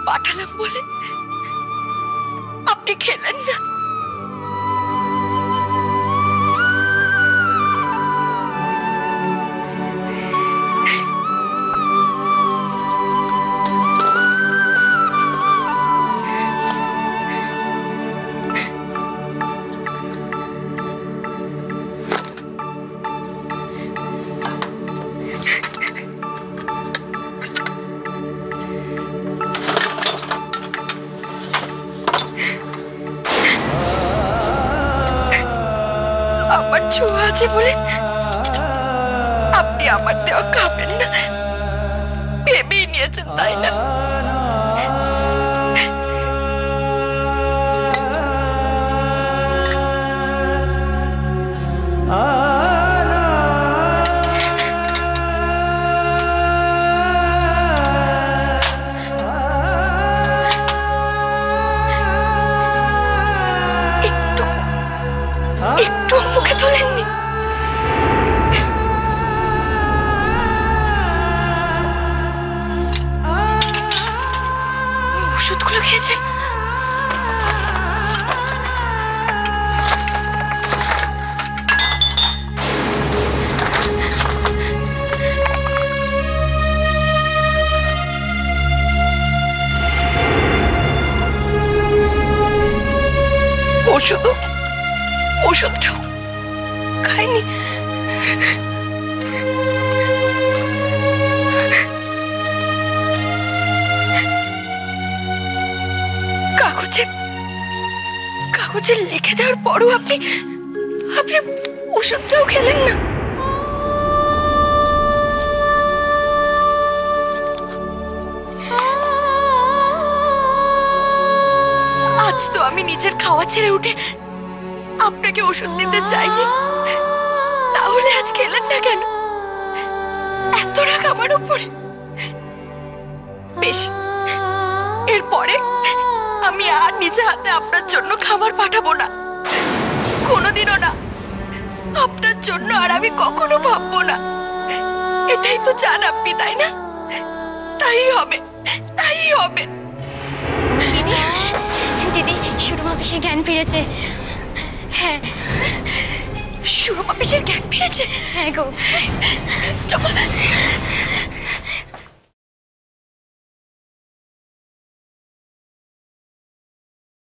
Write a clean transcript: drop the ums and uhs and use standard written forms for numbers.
পাঠালাম বলে আপনি খেলেন না। আমার ছোঁয়া আছে বলে আপনি আমার দেওয়া খাবেন না ভেবেই নিয়েছেন, তাই না? একটু মুখে তোলেননি। ওষুধগুলো খেয়েছেন? ওষুধটাও খাইনি। কাগজে লিখে দেওয়ার পরও আপনি ওষুধটাও খেলেন না। আজ তো আমি নিজের খাওয়া ছেড়ে উঠে আপনাকে ওষুধ দিতে চাইনি, তাহলে আজ খেলেন না কেন? এত রাগ আমার উপরে? বেশ, এরপরে আমি আর নিজে হাতে আপনার জন্য খাবার পাঠাবো না, কোনোদিনও না। আপনার জন্য আর আমি কখনো ভাববো না। এটাই তো চান আপনি, তাই না? তাই হবে, তাই হবে। দিদি, দিদি, সুরমা পিসের জ্ঞান ফিরেছে। হ্যাঁ, সুরমা পিসের জ্ঞান ফিরেছে? হ্যাঁ গো।